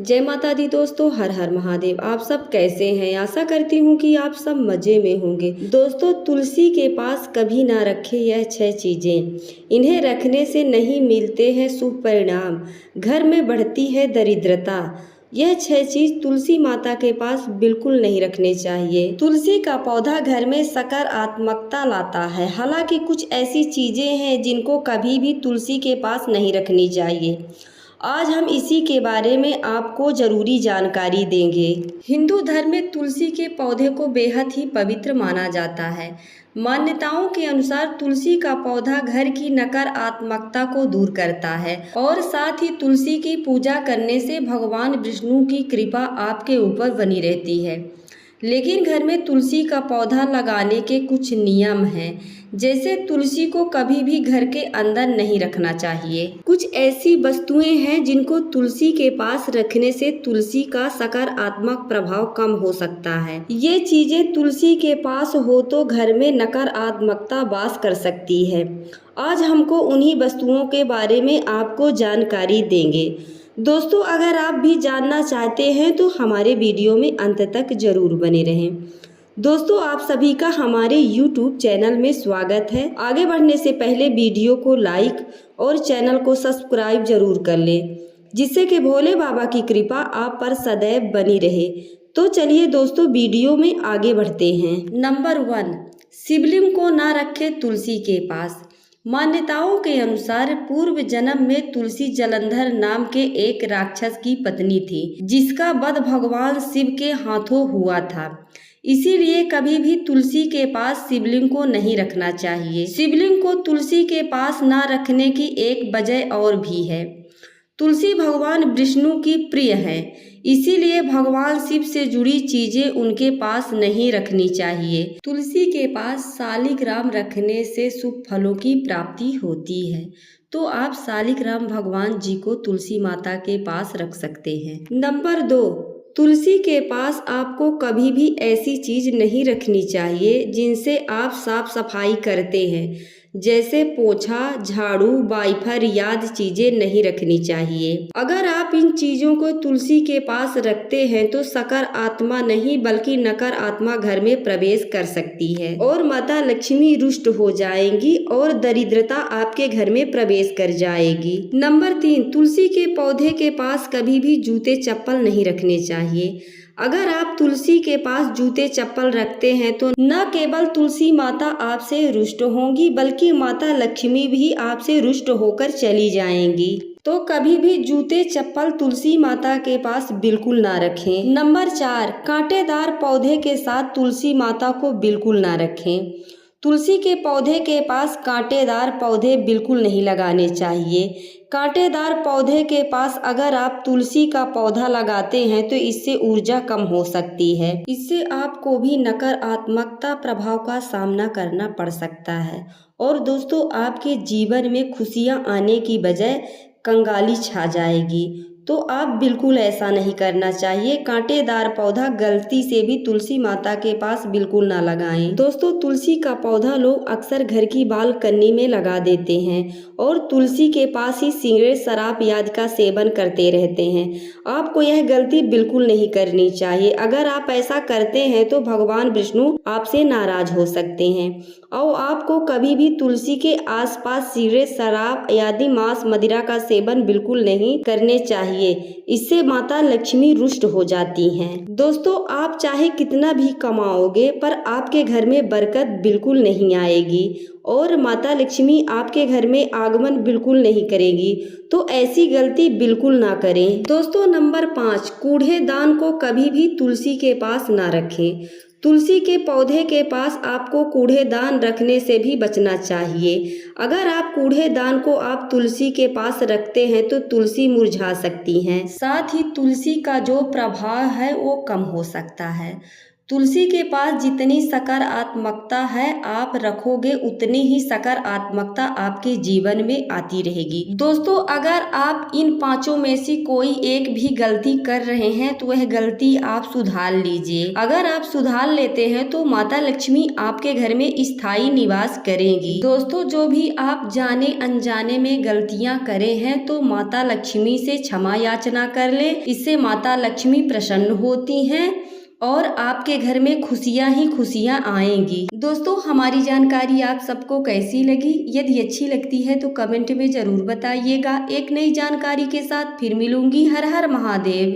जय माता दी दोस्तों, हर हर महादेव। आप सब कैसे हैं? आशा करती हूँ कि आप सब मज़े में होंगे। दोस्तों, तुलसी के पास कभी ना रखें यह 6 चीज़ें। इन्हें रखने से नहीं मिलते हैं शुभ परिणाम, घर में बढ़ती है दरिद्रता। यह 6 चीज़ तुलसी माता के पास बिल्कुल नहीं रखने चाहिए। तुलसी का पौधा घर में सकारात्मकता लाता है। हालांकि कुछ ऐसी चीज़ें हैं जिनको कभी भी तुलसी के पास नहीं रखनी चाहिए। आज हम इसी के बारे में आपको ज़रूरी जानकारी देंगे। हिंदू धर्म में तुलसी के पौधे को बेहद ही पवित्र माना जाता है। मान्यताओं के अनुसार तुलसी का पौधा घर की नकारात्मकता को दूर करता है और साथ ही तुलसी की पूजा करने से भगवान विष्णु की कृपा आपके ऊपर बनी रहती है। लेकिन घर में तुलसी का पौधा लगाने के कुछ नियम हैं, जैसे तुलसी को कभी भी घर के अंदर नहीं रखना चाहिए। कुछ ऐसी वस्तुएं हैं जिनको तुलसी के पास रखने से तुलसी का सकारात्मक प्रभाव कम हो सकता है। ये चीजें तुलसी के पास हो तो घर में नकारात्मकता वास कर सकती है। आज हमको उन्हीं वस्तुओं के बारे में आपको जानकारी देंगे। दोस्तों, अगर आप भी जानना चाहते हैं तो हमारे वीडियो में अंत तक जरूर बने रहें। दोस्तों, आप सभी का हमारे YouTube चैनल में स्वागत है। आगे बढ़ने से पहले वीडियो को लाइक और चैनल को सब्सक्राइब जरूर कर लें, जिससे कि भोले बाबा की कृपा आप पर सदैव बनी रहे। तो चलिए दोस्तों, वीडियो में आगे बढ़ते हैं। नंबर 1, शिवलिंग को ना रखें तुलसी के पास। मान्यताओं के अनुसार पूर्व जन्म में तुलसी जलंधर नाम के एक राक्षस की पत्नी थी, जिसका वध भगवान शिव के हाथों हुआ था। इसीलिए कभी भी तुलसी के पास शिवलिंग को नहीं रखना चाहिए। शिवलिंग को तुलसी के पास ना रखने की एक वजह और भी है। तुलसी भगवान विष्णु की प्रिय है, इसीलिए भगवान शिव से जुड़ी चीजें उनके पास नहीं रखनी चाहिए। तुलसी के पास शालिग्राम रखने से शुभ फलों की प्राप्ति होती है, तो आप शालिग्राम भगवान जी को तुलसी माता के पास रख सकते हैं। नंबर 2, तुलसी के पास आपको कभी भी ऐसी चीज नहीं रखनी चाहिए जिनसे आप साफ सफाई करते हैं, जैसे पोछा, झाड़ू, वाइपर आदि चीजें नहीं रखनी चाहिए। अगर आप इन चीजों को तुलसी के पास रखते हैं तो सकारात्मक आत्मा नहीं बल्कि नकार आत्मा घर में प्रवेश कर सकती है और माता लक्ष्मी रुष्ट हो जाएंगी और दरिद्रता आपके घर में प्रवेश कर जाएगी। नंबर 3, तुलसी के पौधे के पास कभी भी जूते चप्पल नहीं रखने चाहिए। अगर आप तुलसी के पास जूते चप्पल रखते हैं तो न केवल तुलसी माता आपसे रुष्ट होंगी बल्कि माता लक्ष्मी भी आपसे रुष्ट होकर चली जाएंगी। तो कभी भी जूते चप्पल तुलसी माता के पास बिल्कुल ना रखें। नंबर 4, कांटेदार पौधे के साथ तुलसी माता को बिल्कुल ना रखें। तुलसी के पौधे के पास कांटेदार पौधे बिल्कुल नहीं लगाने चाहिए। कांटेदार पौधे के पास अगर आप तुलसी का पौधा लगाते हैं तो इससे ऊर्जा कम हो सकती है। इससे आपको भी नकारात्मकता प्रभाव का सामना करना पड़ सकता है और दोस्तों, आपके जीवन में खुशियां आने की बजाय कंगाली छा जाएगी। तो आप बिल्कुल ऐसा नहीं करना चाहिए। कांटेदार पौधा गलती से भी तुलसी माता के पास बिल्कुल ना लगाएं। दोस्तों, तुलसी का पौधा लोग अक्सर घर की बालकनी में लगा देते हैं और तुलसी के पास ही सिगरेट, शराब आदि का सेवन करते रहते हैं। आपको यह गलती बिल्कुल नहीं करनी चाहिए। अगर आप ऐसा करते हैं तो भगवान विष्णु आपसे नाराज हो सकते हैं और आपको कभी भी तुलसी के आसपास सिगरेट, शराब आदि मांस, मदिरा का सेवन बिल्कुल नहीं करने चाहिए। इससे माता लक्ष्मी रुष्ट हो जाती हैं। दोस्तों, आप चाहे कितना भी कमाओगे पर आपके घर में बरकत बिल्कुल नहीं आएगी और माता लक्ष्मी आपके घर में आगमन बिल्कुल नहीं करेगी। तो ऐसी गलती बिल्कुल ना करें। दोस्तों, नंबर 5, कूड़ेदान को कभी भी तुलसी के पास ना रखें। तुलसी के पौधे के पास आपको कूड़ेदान रखने से भी बचना चाहिए। अगर आप कूड़ेदान को आप तुलसी के पास रखते हैं तो तुलसी मुरझा सकती हैं, साथ ही तुलसी का जो प्रभाव है वो कम हो सकता है। तुलसी के पास जितनी सकारात्मकता है आप रखोगे उतनी ही सकारात्मकता आपके जीवन में आती रहेगी। दोस्तों, अगर आप इन पांचों में से कोई एक भी गलती कर रहे हैं तो वह गलती आप सुधार लीजिए। अगर आप सुधार लेते हैं तो माता लक्ष्मी आपके घर में स्थायी निवास करेंगी। दोस्तों, जो भी आप जाने अनजाने में गलतियां करे हैं तो माता लक्ष्मी से क्षमा याचना कर ले। इससे माता लक्ष्मी प्रसन्न होती हैं और आपके घर में खुशियां ही खुशियां आएंगी। दोस्तों, हमारी जानकारी आप सबको कैसी लगी? यदि अच्छी लगती है तो कमेंट में जरूर बताइएगा। एक नई जानकारी के साथ फिर मिलूंगी। हर हर महादेव।